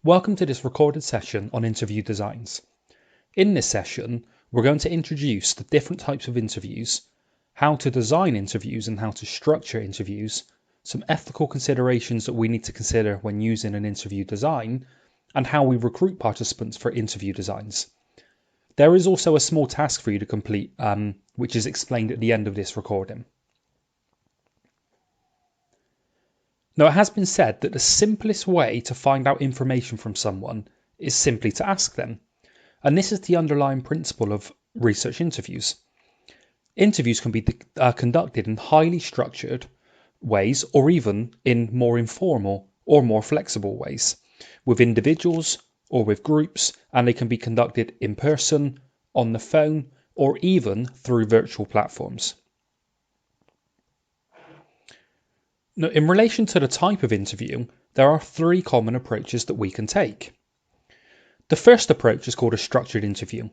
Welcome to this recorded session on interview designs. In this session, we're going to introduce the different types of interviews, how to design interviews and how to structure interviews, some ethical considerations that we need to consider when using an interview design, and how we recruit participants for interview designs. There is also a small task for you to complete, which is explained at the end of this recording. Now, it has been said that the simplest way to find out information from someone is simply to ask them. And this is the underlying principle of research interviews. Interviews can be conducted in highly structured ways or even in more informal or more flexible ways, with individuals or with groups, and they can be conducted in person, on the phone, or even through virtual platforms. Now, in relation to the type of interview, there are three common approaches that we can take. The first approach is called a structured interview.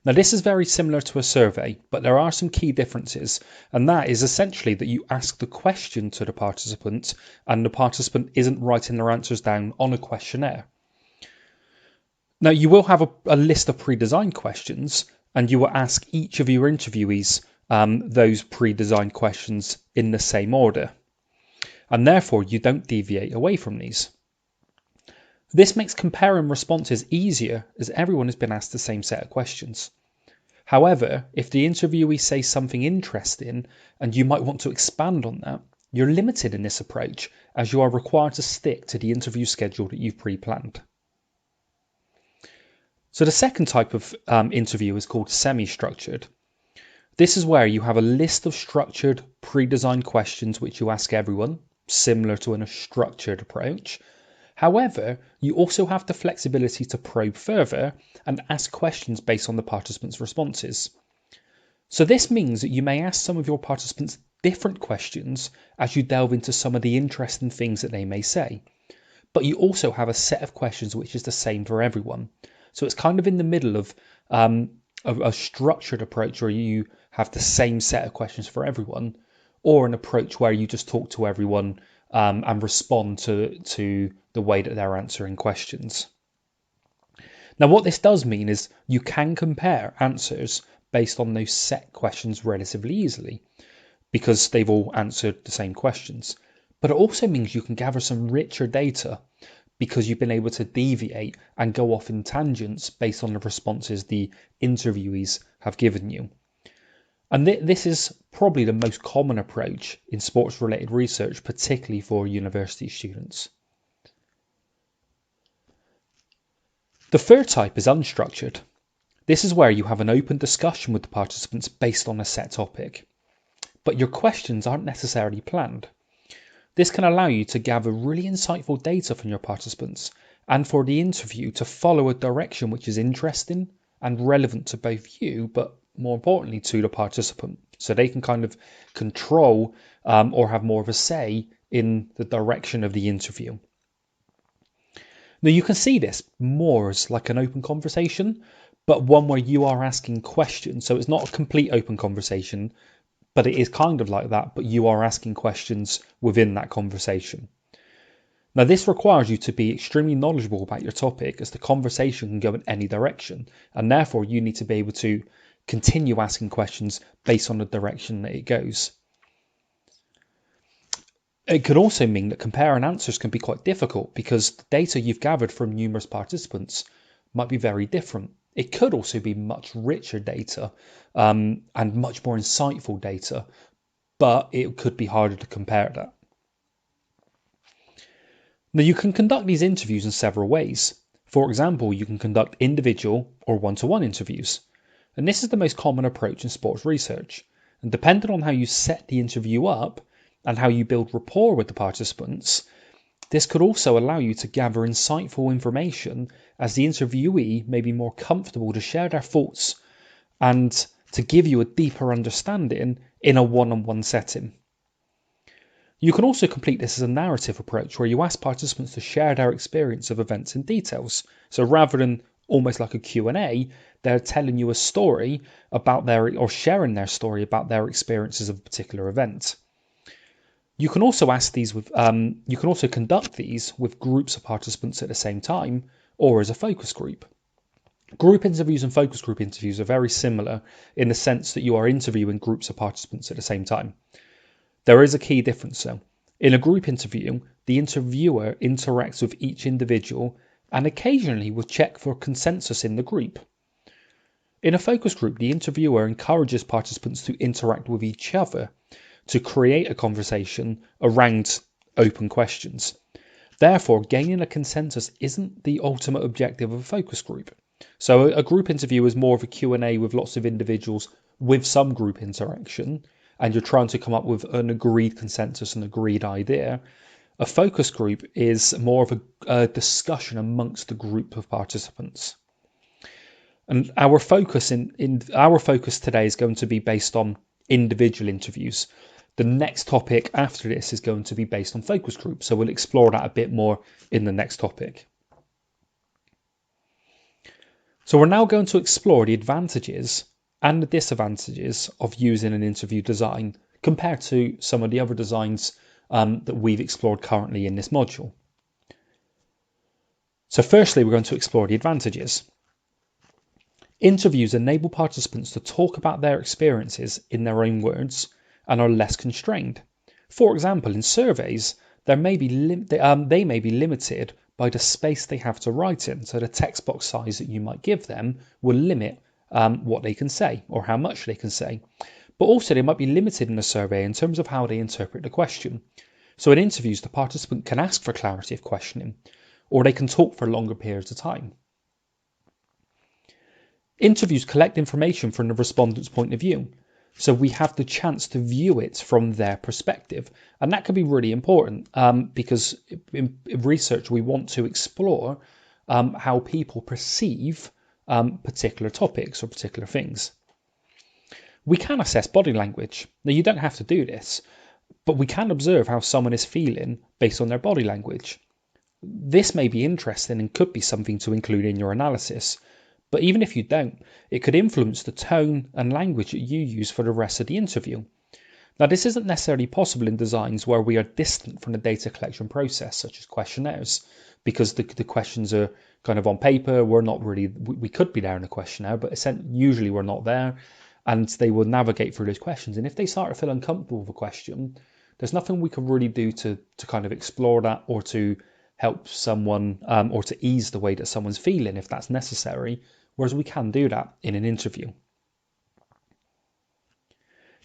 Now, this is very similar to a survey, but there are some key differences, and that is essentially that you ask the question to the participant, and the participant isn't writing their answers down on a questionnaire. Now, you will have a list of pre-designed questions, and you will ask each of your interviewees those pre-designed questions in the same order. And therefore you don't deviate away from these. This makes comparing responses easier as everyone has been asked the same set of questions. However, if the interviewee says something interesting and you might want to expand on that, you're limited in this approach as you are required to stick to the interview schedule that you've pre-planned. So the second type of interview is called semi-structured. This is where you have a list of structured pre-designed questions which you ask everyone, similar to a structured approach. However, you also have the flexibility to probe further and ask questions based on the participants' responses. So this means that you may ask some of your participants different questions as you delve into some of the interesting things that they may say. But you also have a set of questions which is the same for everyone. So it's kind of in the middle of a structured approach where you have the same set of questions for everyone, or an approach where you just talk to everyone and respond to the way that they're answering questions. Now, what this does mean is you can compare answers based on those set questions relatively easily because they've all answered the same questions. But it also means you can gather some richer data because you've been able to deviate and go off in tangents based on the responses the interviewees have given you. And this is probably the most common approach in sports-related research, particularly for university students. The third type is unstructured. This is where you have an open discussion with the participants based on a set topic, but your questions aren't necessarily planned. This can allow you to gather really insightful data from your participants and for the interview to follow a direction which is interesting and relevant to both you, but more importantly to the participant, so they can kind of control or have more of a say in the direction of the interview. Now, you can see this more as like an open conversation, but one where you are asking questions. So it's not a complete open conversation, but it is kind of like that, but you are asking questions within that conversation. Now, this requires you to be extremely knowledgeable about your topic as the conversation can go in any direction, and therefore you need to be able to continue asking questions based on the direction that it goes. It could also mean that comparing answers can be quite difficult because the data you've gathered from numerous participants might be very different. It could also be much richer data and much more insightful data, but it could be harder to compare that. Now, you can conduct these interviews in several ways. For example, you can conduct individual or one-to-one interviews. And this is the most common approach in sports research. And depending on how you set the interview up and how you build rapport with the participants, this could also allow you to gather insightful information as the interviewee may be more comfortable to share their thoughts and to give you a deeper understanding in a one-on-one setting. You can also complete this as a narrative approach where you ask participants to share their experience of events in details. So rather than almost like a Q&A, they're telling you a story about or sharing their story about their experiences of a particular event. You can also ask these with, you can also conduct these with groups of participants at the same time or as a focus group. Group interviews and focus group interviews are very similar in the sense that you are interviewing groups of participants at the same time. There is a key difference though. In a group interview, the interviewer interacts with each individual and occasionally will check for consensus in the group. In a focus group, the interviewer encourages participants to interact with each other to create a conversation around open questions. Therefore, gaining a consensus isn't the ultimate objective of a focus group. So a group interview is more of a Q&A with lots of individuals with some group interaction, and you're trying to come up with an agreed consensus, an agreed idea. A focus group is more of a discussion amongst the group of participants. And our focus our focus today is going to be based on individual interviews. The next topic after this is going to be based on focus groups, so we'll explore that a bit more in the next topic. So we're now going to explore the advantages and the disadvantages of using an interview design compared to some of the other designs that we've explored currently in this module. So firstly, we're going to explore the advantages. Interviews enable participants to talk about their experiences in their own words and are less constrained. For example, in surveys, they may be limited by the space they have to write in. So the text box size that you might give them will limit what they can say or how much they can say. But also they might be limited in a survey in terms of how they interpret the question. So in interviews, the participant can ask for clarity of questioning, or they can talk for longer periods of time. Interviews collect information from the respondent's point of view, so we have the chance to view it from their perspective. And that can be really important because in research, we want to explore how people perceive particular topics or particular things. We can assess body language. Now, you don't have to do this, but we can observe how someone is feeling based on their body language. This may be interesting and could be something to include in your analysis. But even if you don't, it could influence the tone and language that you use for the rest of the interview. Now, this isn't necessarily possible in designs where we are distant from the data collection process, such as questionnaires, because the questions are kind of on paper. We could be there in a questionnaire, but usually we're not there, and they will navigate through those questions. And if they start to feel uncomfortable with a question, there's nothing we can really do to kind of explore that or to help someone or to ease the way that someone's feeling if that's necessary. Whereas we can do that in an interview.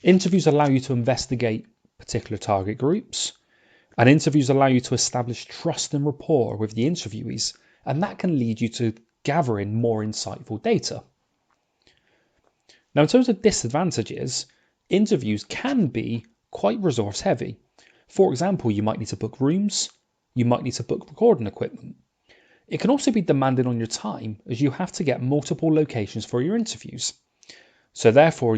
Interviews allow you to investigate particular target groups, and interviews allow you to establish trust and rapport with the interviewees, and that can lead you to gathering more insightful data. Now, in terms of disadvantages, interviews can be quite resource heavy. For example, you might need to book rooms, you might need to book recording equipment. It can also be demanding on your time as you have to get multiple locations for your interviews. So therefore,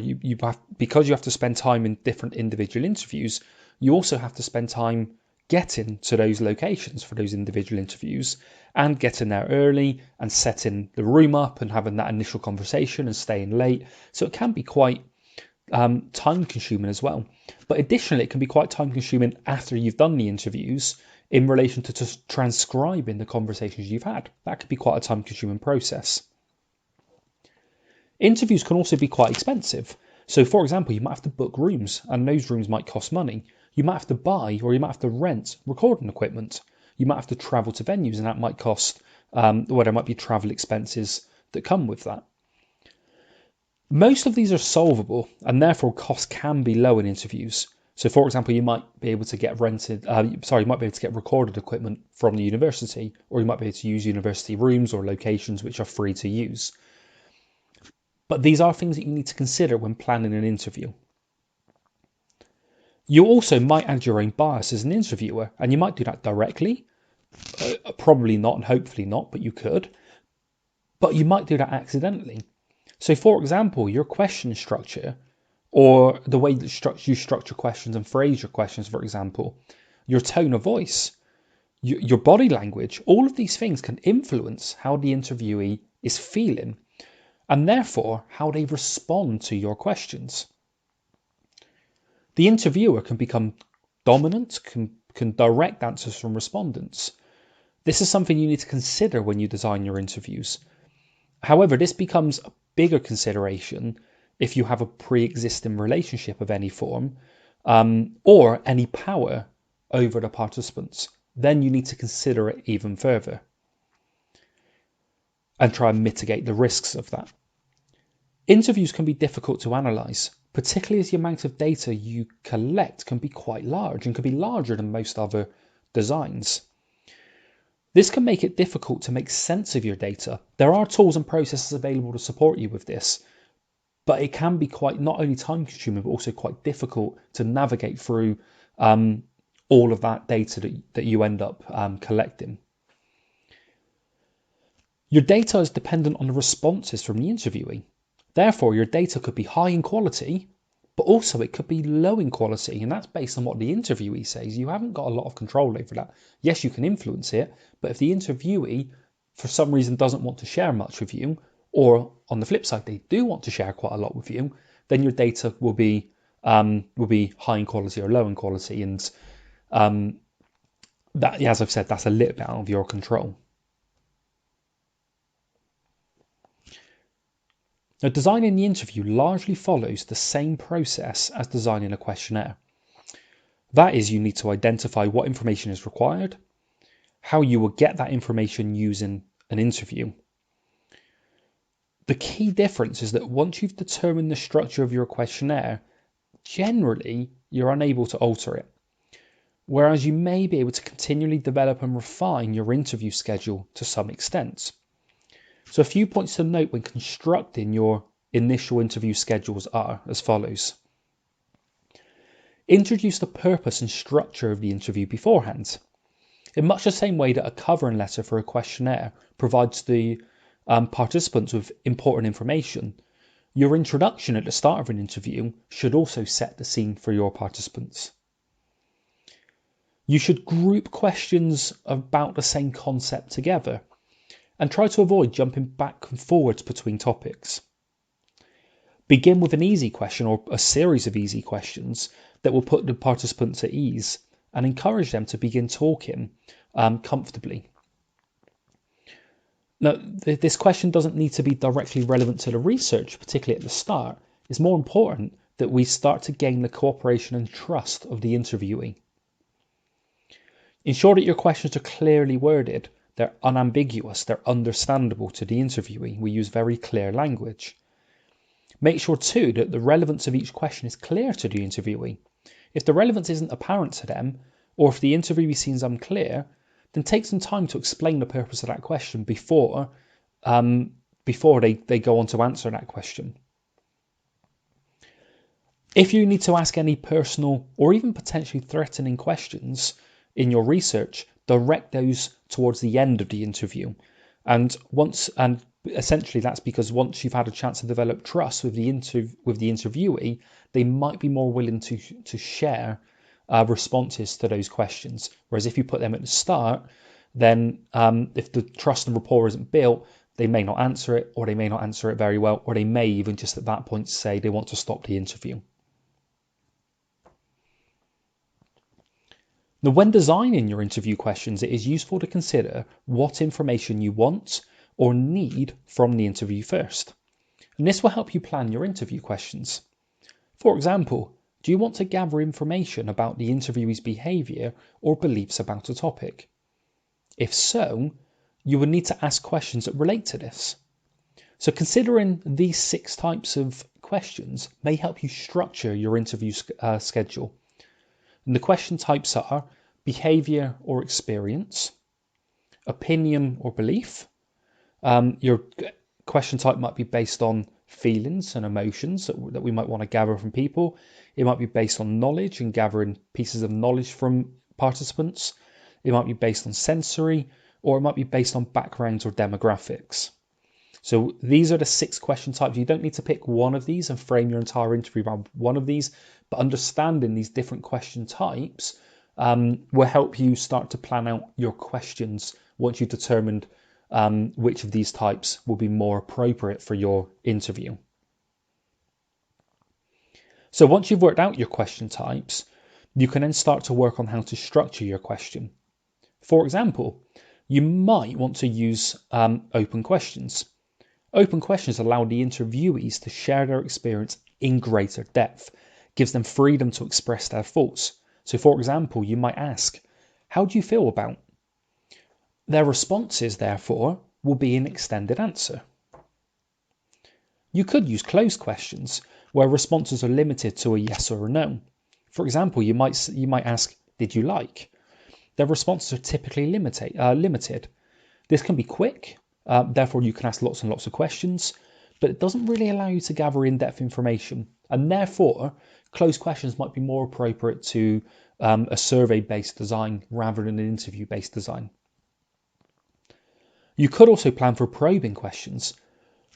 because you have to spend time in different individual interviews, you also have to spend time getting to those locations for those individual interviews and getting there early and setting the room up and having that initial conversation and staying late. So it can be quite time consuming as well. But additionally, it can be quite time consuming after you've done the interviews in relation to just transcribing the conversations you've had. That could be quite a time-consuming process. Interviews can also be quite expensive. So, for example, you might have to book rooms, and those rooms might cost money. You might have to buy or you might have to rent recording equipment. You might have to travel to venues, and that might cost, there might be travel expenses that come with that. Most of these are solvable, and therefore costs can be low in interviews. So, for example, you might be able to get recorded equipment from the university, or you might be able to use university rooms or locations which are free to use. But these are things that you need to consider when planning an interview. You also might add your own bias as an interviewer, and you might do that directly. Probably not, and hopefully not, but you could. But you might do that accidentally. So, for example, your question structure, or the way that you structure questions and phrase your questions, for example, your tone of voice, your body language, all of these things can influence how the interviewee is feeling and therefore how they respond to your questions. The interviewer can become dominant, can direct answers from respondents. This is something you need to consider when you design your interviews. However, this becomes a bigger consideration if you have a pre-existing relationship of any form, or any power over the participants. Then you need to consider it even further and try and mitigate the risks of that. Interviews can be difficult to analyse, particularly as the amount of data you collect can be quite large and can be larger than most other designs. This can make it difficult to make sense of your data. There are tools and processes available to support you with this, but it can be quite not only time consuming, but also quite difficult to navigate through all of that data that you end up collecting. Your data is dependent on the responses from the interviewee. Therefore, your data could be high in quality, but also it could be low in quality, and that's based on what the interviewee says. You haven't got a lot of control over that. Yes, you can influence it, but if the interviewee, for some reason, doesn't want to share much with you, or on the flip side, they do want to share quite a lot with you, then your data will be high in quality or low in quality, and that, as I've said, that's a little bit out of your control. Now, designing the interview largely follows the same process as designing a questionnaire. That is, you need to identify what information is required, how you will get that information using an interview. The key difference is that once you've determined the structure of your questionnaire, generally you're unable to alter it, whereas you may be able to continually develop and refine your interview schedule to some extent. So a few points to note when constructing your initial interview schedules are as follows. Introduce the purpose and structure of the interview beforehand. In much the same way that a covering letter for a questionnaire provides the participants with important information, your introduction at the start of an interview should also set the scene for your participants. You should group questions about the same concept together and try to avoid jumping back and forwards between topics. Begin with an easy question or a series of easy questions that will put the participants at ease and encourage them to begin talking comfortably. Now, this question doesn't need to be directly relevant to the research, particularly at the start. It's more important that we start to gain the cooperation and trust of the interviewee. Ensure that your questions are clearly worded. They're unambiguous, they're understandable to the interviewee. We use very clear language. Make sure too that the relevance of each question is clear to the interviewee. If the relevance isn't apparent to them, or if the interviewee seems unclear, then take some time to explain the purpose of that question before they go on to answer that question. If you need to ask any personal or even potentially threatening questions in your research, direct those towards the end of the interview. And essentially that's because once you've had a chance to develop trust with the interviewee, they might be more willing to share responses to those questions. Whereas if you put them at the start, then if the trust and rapport isn't built, they may not answer it, or they may not answer it very well, or they may even just at that point say they want to stop the interview. Now, when designing your interview questions, it is useful to consider what information you want or need from the interview first. And this will help you plan your interview questions. For example, do you want to gather information about the interviewee's behaviour or beliefs about a topic? If so, you will need to ask questions that relate to this. So considering these 6 types of questions may help you structure your interview schedule. And the question types are behaviour or experience, opinion or belief. Your question type might be based on feelings and emotions that we might want to gather from people. It might be based on knowledge and gathering pieces of knowledge from participants. It might be based on sensory, or it might be based on backgrounds or demographics. So these are the 6 question types. You don't need to pick one of these and frame your entire interview around one of these, but understanding these different question types will help you start to plan out your questions once you've determined which of these types will be more appropriate for your interview. So once you've worked out your question types, You can then start to work on how to structure your question. For example, you might want to use open questions. Open questions allow the interviewees to share their experience in greater depth, gives them freedom to express their thoughts. So for example, you might ask, how do you feel about? Their responses, therefore, will be an extended answer. You could use closed questions, where responses are limited to a yes or a no. For example, you might ask, did you like? Their responses are typically limited. This can be quick, therefore you can ask lots and lots of questions, but it doesn't really allow you to gather in-depth information, and therefore closed questions might be more appropriate to a survey-based design rather than an interview-based design. You could also plan for probing questions.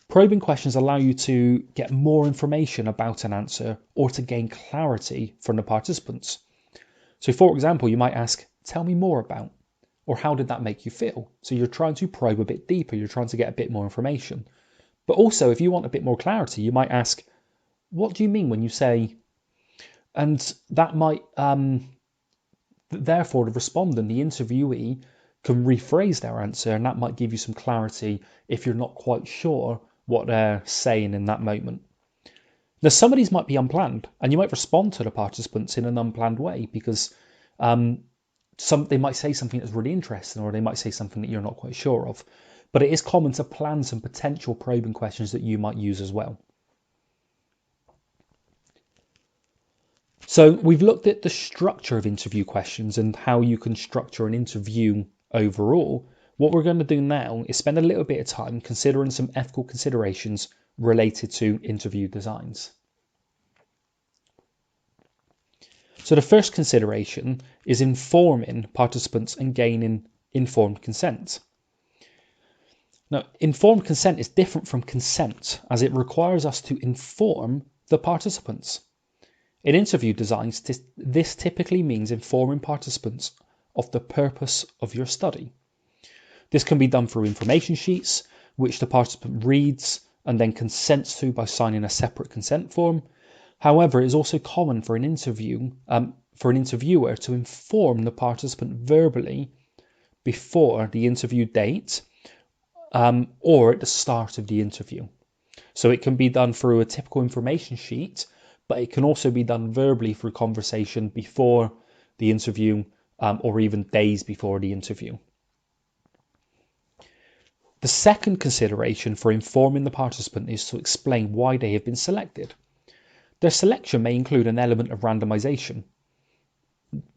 Probing questions allow you to get more information about an answer or to gain clarity from the participants. So for example, you might ask, tell me more about, or how did that make you feel? So you're trying to probe a bit deeper, you're trying to get a bit more information. But also, if you want a bit more clarity, you might ask, what do you mean when you say, and that might, therefore the respondent, the interviewee, can rephrase their answer, and that might give you some clarity if you're not quite sure what they're saying in that moment. Now, some of these might be unplanned, and you might respond to the participants in an unplanned way because they might say something that's really interesting, or they might say something that you're not quite sure of. But it is common to plan some potential probing questions that you might use as well. So we've looked at the structure of interview questions and how you can structure an interview overall. What we're going to do now is spend a little bit of time considering some ethical considerations related to interview designs. So the first consideration is informing participants and gaining informed consent. Now, informed consent is different from consent as it requires us to inform the participants. In interview designs, this typically means informing participants of the purpose of your study. This can be done through information sheets, which the participant reads and then consents to by signing a separate consent form. However, it is also common for an interviewer to inform the participant verbally before the interview date or at the start of the interview. So it can be done through a typical information sheet, but it can also be done verbally through conversation before the interview or even days before the interview. The second consideration for informing the participant is to explain why they have been selected. Their selection may include an element of randomization.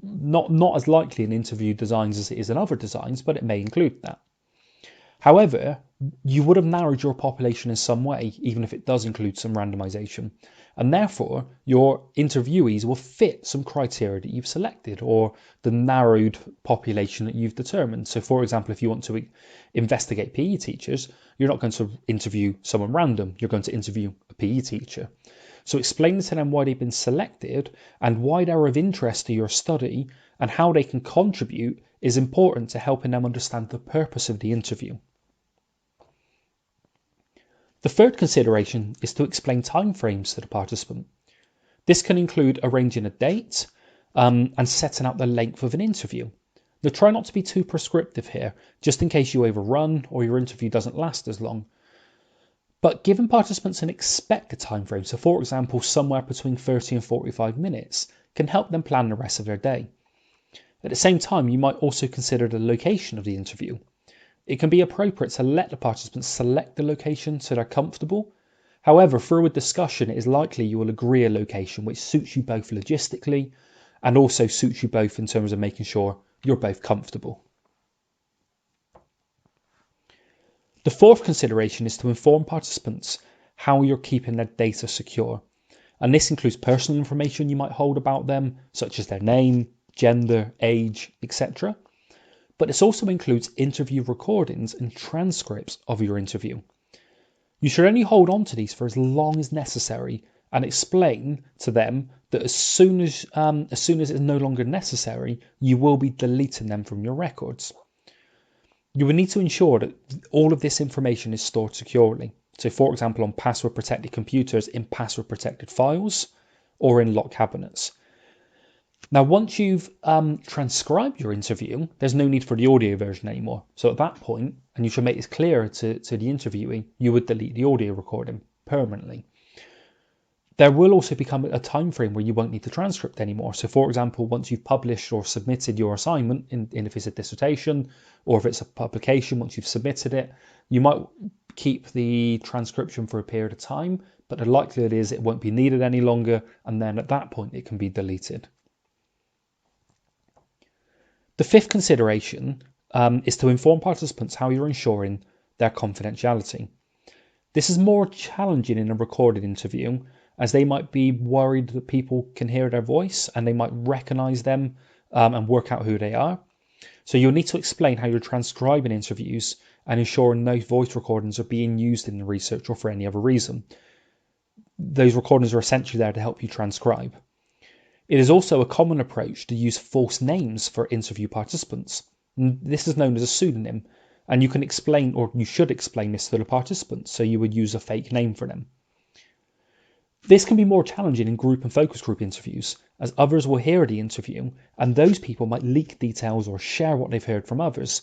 Not as likely in interview designs as it is in other designs, but it may include that. However, you would have narrowed your population in some way, even if it does include some randomization, and therefore your interviewees will fit some criteria that you've selected or the narrowed population that you've determined. So for example, if you want to investigate PE teachers, you're not going to interview someone random, you're going to interview a PE teacher. So explain to them why they've been selected and why they're of interest to your study and how they can contribute is important to helping them understand the purpose of the interview. The third consideration is to explain timeframes to the participant. This can include arranging a date and setting out the length of an interview. Now, try not to be too prescriptive here, just in case you overrun or your interview doesn't last as long. But giving participants an expected time frame, so for example, somewhere between 30 and 45 minutes, can help them plan the rest of their day. At the same time, you might also consider the location of the interview. It can be appropriate to let the participants select the location so they're comfortable. However, through a discussion, it is likely you will agree a location which suits you both logistically and also suits you both in terms of making sure you're both comfortable. The fourth consideration is to inform participants how you're keeping their data secure. And this includes personal information you might hold about them, such as their name, gender, age, etc. But this also includes interview recordings and transcripts of your interview. You should only hold on to these for as long as necessary and explain to them that as soon as it's no longer necessary, you will be deleting them from your records. You will need to ensure that all of this information is stored securely. So for example, on password protected computers in password protected files or in locked cabinets. Now, once you've transcribed your interview, there's no need for the audio version anymore. So at that point, and you should make this clearer to the interviewee, you would delete the audio recording permanently. There will also become a time frame where you won't need the transcript anymore. So for example, once you've published or submitted your assignment, in if it's a dissertation or if it's a publication, once you've submitted it, you might keep the transcription for a period of time, but the likelihood is it won't be needed any longer, and then at that point it can be deleted. The fifth consideration is to inform participants how you're ensuring their confidentiality. This is more challenging in a recorded interview, as they might be worried that people can hear their voice and they might recognize them and work out who they are. So you'll need to explain how you're transcribing interviews and ensuring no voice recordings are being used in the research or for any other reason. Those recordings are essentially there to help you transcribe. It is also a common approach to use false names for interview participants. This is known as a pseudonym, and you can explain, or you should explain this to the participants, so you would use a fake name for them. This can be more challenging in group and focus group interviews, as others will hear the interview, and those people might leak details or share what they've heard from others.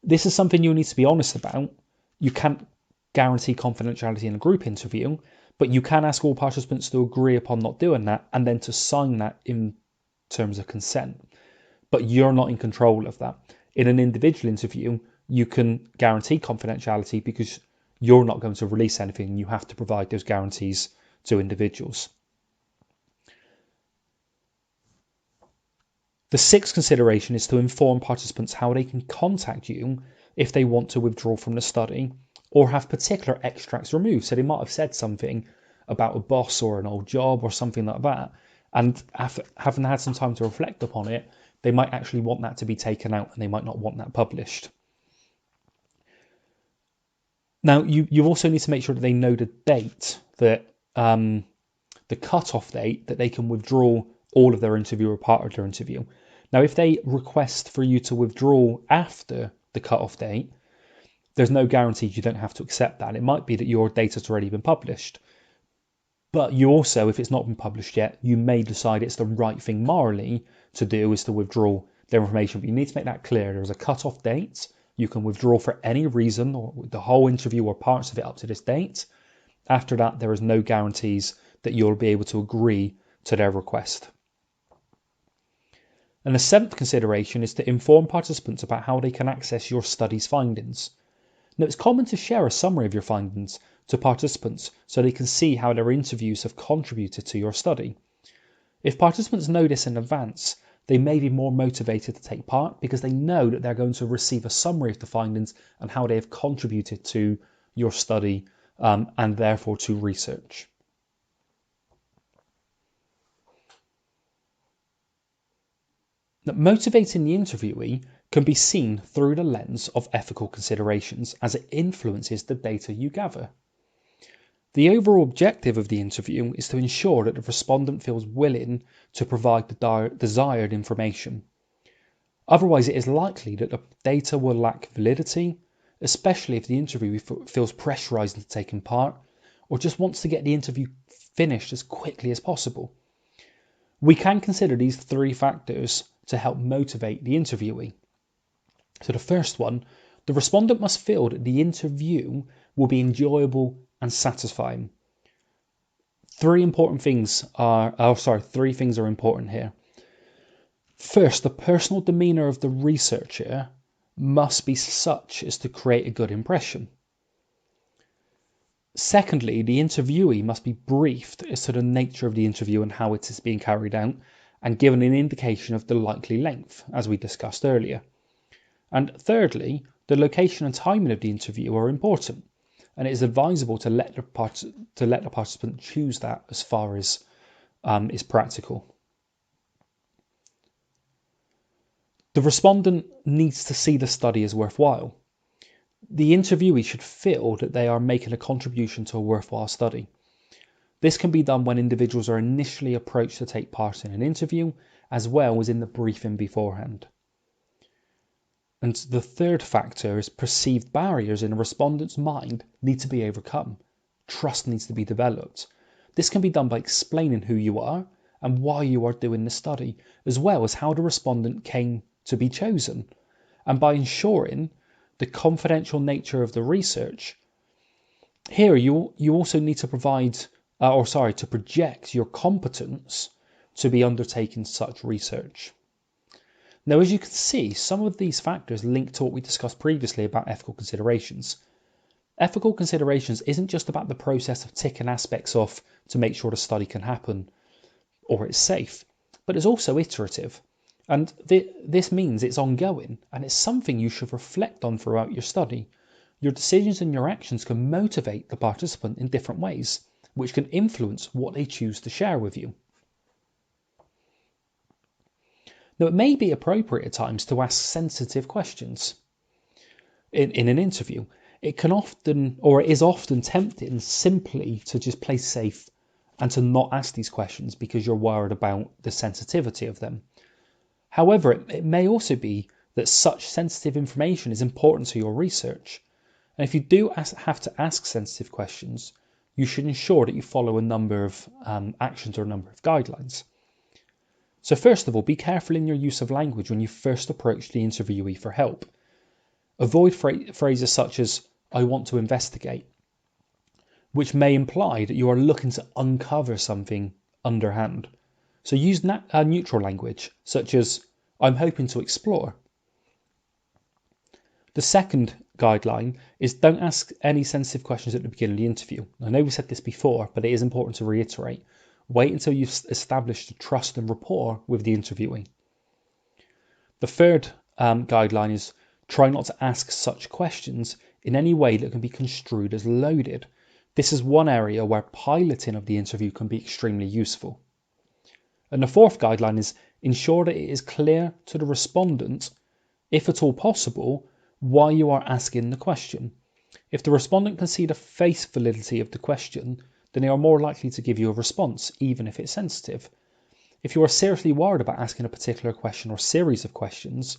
This is something you'll need to be honest about. You can't guarantee confidentiality in a group interview, but you can ask all participants to agree upon not doing that and then to sign that in terms of consent. But you're not in control of that. In an individual interview, you can guarantee confidentiality because you're not going to release anything. You have to provide those guarantees to individuals. The sixth consideration is to inform participants how they can contact you if they want to withdraw from the study or have particular extracts removed. So they might have said something about a boss or an old job or something like that, and having had some time to reflect upon it, they might actually want that to be taken out and they might not want that published. Now, you also need to make sure that they know the date, that the cut-off date that they can withdraw all of their interview or part of their interview. Now, if they request for you to withdraw after the cut-off date, there's no guarantee you don't have to accept that. It might be that your data's already been published. But you also, if it's not been published yet, you may decide it's the right thing morally to do is to withdraw their information. But you need to make that clear. There's a cut-off date. You can withdraw for any reason or the whole interview or parts of it up to this date. After that, there is no guarantees that you'll be able to agree to their request. And the seventh consideration is to inform participants about how they can access your study's findings. Now, it's common to share a summary of your findings to participants so they can see how their interviews have contributed to your study. If participants know this in advance, they may be more motivated to take part because they know that they're going to receive a summary of the findings and how they have contributed to your study and therefore to research. Now, motivating the interviewee can be seen through the lens of ethical considerations as it influences the data you gather. The overall objective of the interview is to ensure that the respondent feels willing to provide the desired information. Otherwise, it is likely that the data will lack validity, especially if the interviewee feels pressurized into taking part or just wants to get the interview finished as quickly as possible. We can consider these three factors to help motivate the interviewee. So the first one, the respondent must feel that the interview will be enjoyable and satisfying. Three things are important here. First, the personal demeanor of the researcher must be such as to create a good impression. Secondly, the interviewee must be briefed as to the nature of the interview and how it is being carried out, and given an indication of the likely length, as we discussed earlier. And thirdly, the location and timing of the interview are important, and it is advisable to let the participant choose that as far as is practical. The respondent needs to see the study as worthwhile. The interviewee should feel that they are making a contribution to a worthwhile study. This can be done when individuals are initially approached to take part in an interview, as well as in the briefing beforehand. And the third factor is perceived barriers in a respondent's mind need to be overcome. Trust needs to be developed. This can be done by explaining who you are and why you are doing the study, as well as how the respondent came to be chosen. And by ensuring the confidential nature of the research, here you also need to to project your competence to be undertaking such research. Now, as you can see, some of these factors link to what we discussed previously about ethical considerations. Ethical considerations isn't just about the process of ticking aspects off to make sure the study can happen or it's safe, but it's also iterative. And this means it's ongoing, and it's something you should reflect on throughout your study. Your decisions and your actions can motivate the participant in different ways, which can influence what they choose to share with you. Now, it may be appropriate at times to ask sensitive questions in an interview. It is often tempting simply to just play safe and to not ask these questions because you're worried about the sensitivity of them. However, it may also be that such sensitive information is important to your research. And if you do have to ask sensitive questions, you should ensure that you follow a number of actions or a number of guidelines. So first of all, be careful in your use of language when you first approach the interviewee for help. Avoid phrases such as, "I want to investigate," which may imply that you are looking to uncover something underhand. So use neutral language, such as, "I'm hoping to explore." The second guideline is don't ask any sensitive questions at the beginning of the interview. I know we said this before, but it is important to reiterate. Wait until you've established trust and rapport with the interviewee. The third guideline is try not to ask such questions in any way that can be construed as loaded. This is one area where piloting of the interview can be extremely useful. And the fourth guideline is ensure that it is clear to the respondent, if at all possible, why you are asking the question. If the respondent can see the face validity of the question, then they are more likely to give you a response, even if it's sensitive. If you are seriously worried about asking a particular question or series of questions,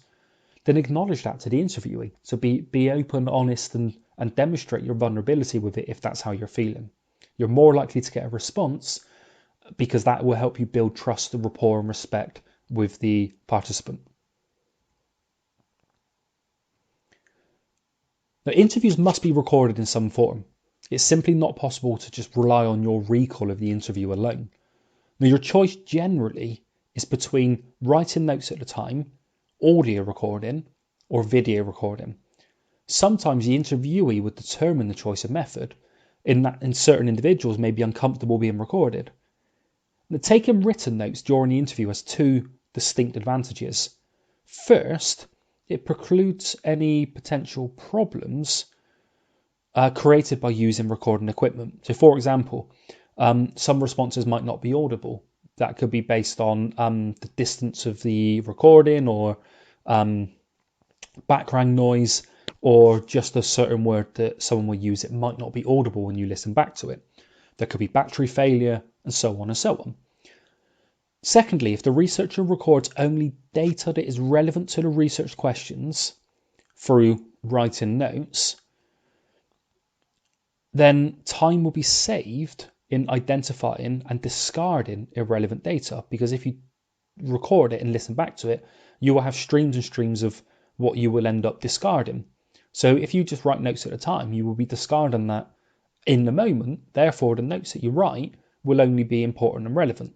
then acknowledge that to the interviewee. So be open, honest, and demonstrate your vulnerability with it if that's how you're feeling. You're more likely to get a response because that will help you build trust and rapport and respect with the participant. Now, interviews must be recorded in some form. It's simply not possible to just rely on your recall of the interview alone. Now, your choice generally is between writing notes at the time, audio recording, or video recording. Sometimes the interviewee would determine the choice of method, in that certain individuals may be uncomfortable being recorded. Now, taking written notes during the interview has two distinct advantages. First, it precludes any potential problems created by using recording equipment. So, for example, some responses might not be audible. That could be based on the distance of the recording or background noise, or just a certain word that someone will use. It might not be audible when you listen back to it. There could be battery failure, and so on and so on. Secondly, if the researcher records only data that is relevant to the research questions through writing notes, then time will be saved in identifying and discarding irrelevant data, because if you record it and listen back to it, you will have streams and streams of what you will end up discarding. So if you just write notes at a time, you will be discarding that in the moment. Therefore, the notes that you write will only be important and relevant.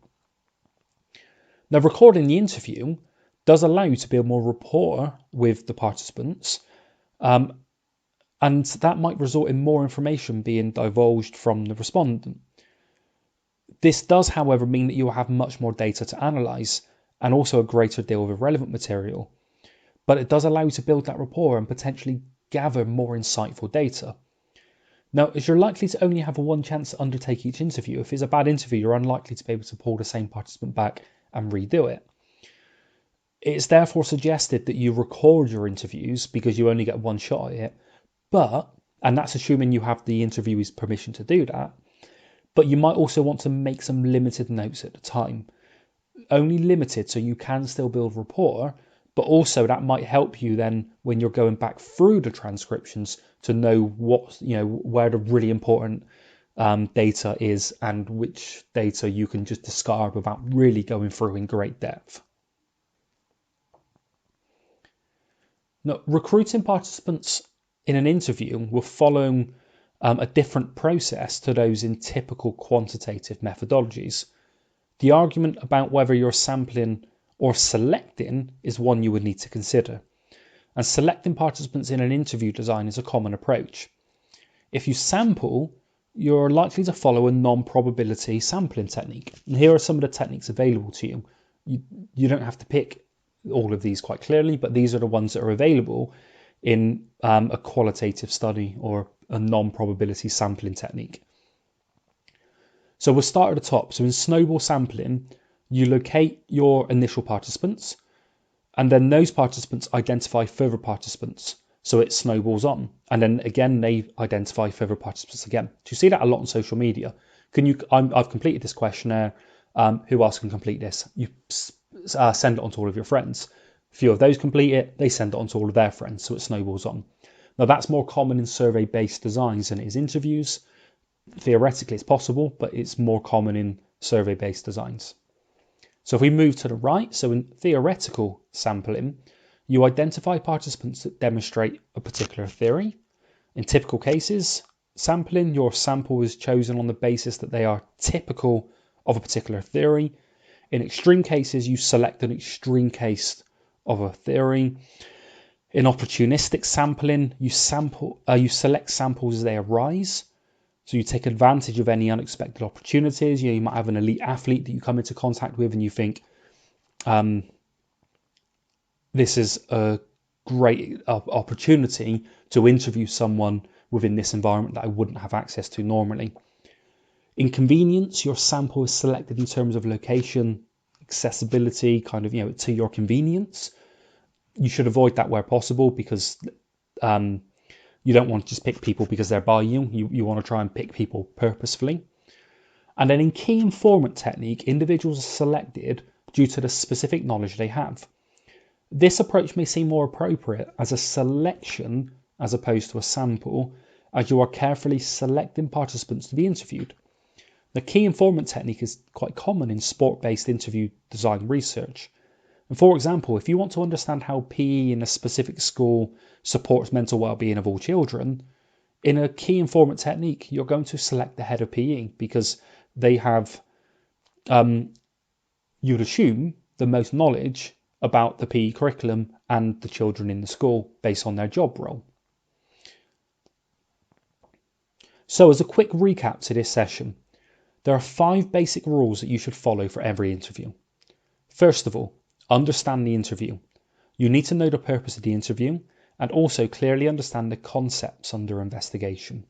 Now, recording the interview does allow you to build more rapport with the participants, and that might result in more information being divulged from the respondent. This does, however, mean that you will have much more data to analyse and also a greater deal of irrelevant material. But it does allow you to build that rapport and potentially gather more insightful data. Now, as you're likely to only have one chance to undertake each interview, if it's a bad interview, you're unlikely to be able to pull the same participant back and redo it. It's therefore suggested that you record your interviews because you only get one shot at it, and that's assuming you have the interviewee's permission to do that, but you might also want to make some limited notes at the time. Only limited so you can still build rapport, but also that might help you then when you're going back through the transcriptions to know where the really important data is and which data you can just discard without really going through in great depth. Now, recruiting participants in an interview will follow a different process to those in typical quantitative methodologies. The argument about whether you're sampling or selecting is one you would need to consider. And selecting participants in an interview design is a common approach. If you sample, you're likely to follow a non-probability sampling technique. And here are some of the techniques available to you. You don't have to pick all of these quite clearly, but these are the ones that are available in a qualitative study or a non-probability sampling technique. So we'll start at the top. So in snowball sampling, you locate your initial participants, and then those participants identify further participants. So it snowballs on. And then again, they identify further participants again. Do you see that a lot on social media? I've completed this questionnaire. Who else can complete this? You send it on to all of your friends. A few of those complete it, they send it on to all of their friends. So it snowballs on. Now that's more common in survey-based designs than it is interviews. Theoretically, it's possible, but it's more common in survey-based designs. So if we move to the right, so in theoretical sampling, you identify participants that demonstrate a particular theory. In typical cases, sampling, your sample is chosen on the basis that they are typical of a particular theory. In extreme cases, you select an extreme case of a theory. In opportunistic sampling, you select samples as they arise. So you take advantage of any unexpected opportunities. You might have an elite athlete that you come into contact with and you think, this is a great opportunity to interview someone within this environment that I wouldn't have access to normally. In convenience, your sample is selected in terms of location, accessibility, to your convenience. You should avoid that where possible because you don't want to just pick people because they're by you. You want to try and pick people purposefully. And then in key informant technique, individuals are selected due to the specific knowledge they have. This approach may seem more appropriate as a selection as opposed to a sample, as you are carefully selecting participants to be interviewed. The key informant technique is quite common in sport-based interview design research. And for example, if you want to understand how PE in a specific school supports mental well-being of all children, in a key informant technique, you're going to select the head of PE because they have, you'd assume, the most knowledge about the PE curriculum and the children in the school based on their job role. So as a quick recap to this session, there are 5 basic rules that you should follow for every interview. First of all, understand the interview. You need to know the purpose of the interview and also clearly understand the concepts under investigation.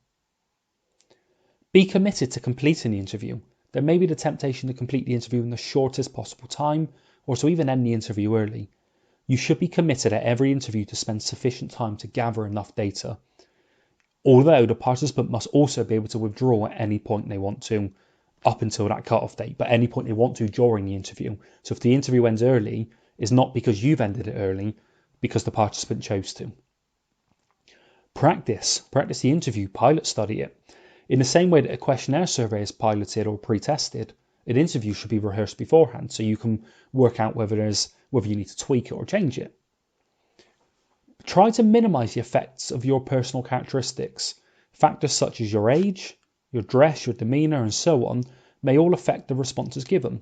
Be committed to completing the interview. There may be the temptation to complete the interview in the shortest possible time or to even end the interview early. You should be committed at every interview to spend sufficient time to gather enough data. Although the participant must also be able to withdraw at any point they want to up until that cut-off date, but any point they want to during the interview. So if the interview ends early, it's not because you've ended it early, because the participant chose to. Practice the interview, pilot study it. In the same way that a questionnaire survey is piloted or pre-tested, an interview should be rehearsed beforehand so you can work out whether you need to tweak it or change it. Try to minimize the effects of your personal characteristics. Factors such as your age, your dress, your demeanor, and so on may all affect the responses given.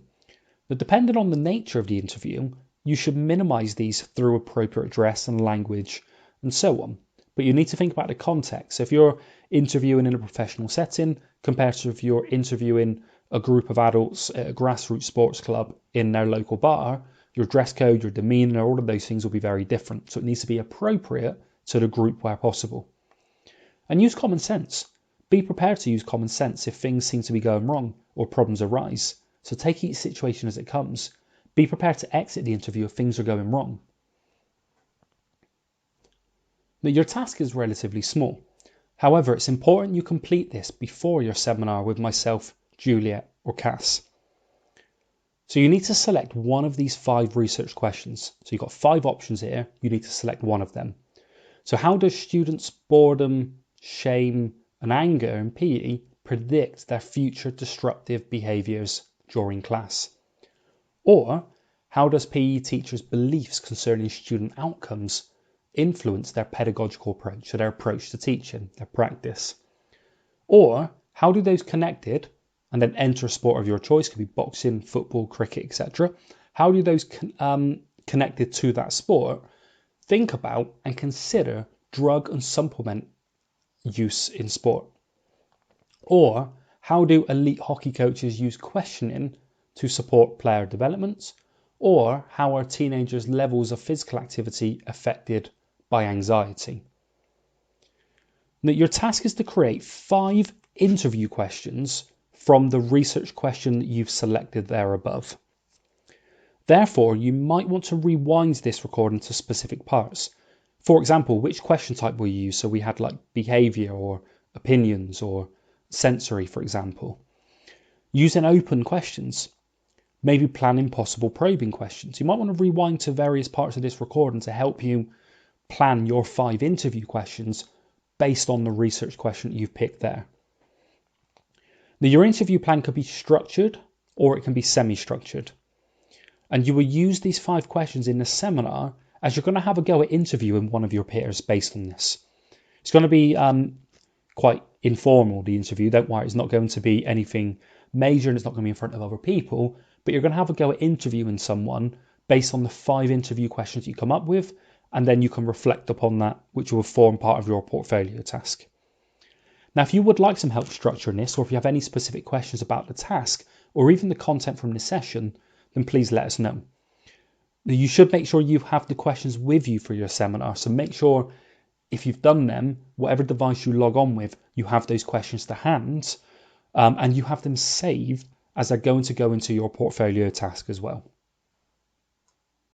But depending on the nature of the interview, you should minimize these through appropriate dress and language and so on. But you need to think about the context. So if you're interviewing in a professional setting compared to if you're interviewing a group of adults at a grassroots sports club in their local bar, your dress code, your demeanor, all of those things will be very different. So it needs to be appropriate to the group where possible. And use common sense. Be prepared to use common sense if things seem to be going wrong or problems arise. So take each situation as it comes. Be prepared to exit the interview if things are going wrong. Now, your task is relatively small. However, it's important you complete this before your seminar with myself, Juliet, or Cass. So you need to select one of these 5 research questions. So you've got 5 options here. You need to select one of them. So how does students' boredom, shame, and anger in PE predict their future disruptive behaviours during class? Or how does PE teachers' beliefs concerning student outcomes influence their pedagogical approach, so their approach to teaching, their practice? Or how do those connected, and then enter a sport of your choice, could be boxing, football, cricket, etc. How do those connected to that sport think about and consider drug and supplement use in sport? Or how do elite hockey coaches use questioning to support player development? Or how are teenagers' levels of physical activity affected by anxiety? Now, your task is to create 5 interview questions from the research question that you've selected there above. Therefore, you might want to rewind this recording to specific parts. For example, which question type will you use? So we had like behavior or opinions or sensory, for example. Using open questions, maybe planning possible probing questions. You might want to rewind to various parts of this recording to help you plan your 5 interview questions based on the research question that you've picked there. Now, your interview plan could be structured or it can be semi-structured. And you will use these 5 questions in the seminar as you're going to have a go at interviewing one of your peers based on this. It's going to be quite informal, the interview. Don't worry, it's not going to be anything major and it's not going to be in front of other people, but you're going to have a go at interviewing someone based on the 5 interview questions you come up with, and then you can reflect upon that, which will form part of your portfolio task. Now, if you would like some help structuring this, or if you have any specific questions about the task, or even the content from this session, then please let us know. Now, you should make sure you have the questions with you for your seminar, so make sure if you've done them, whatever device you log on with, you have those questions to hand, and you have them saved as they're going to go into your portfolio task as well.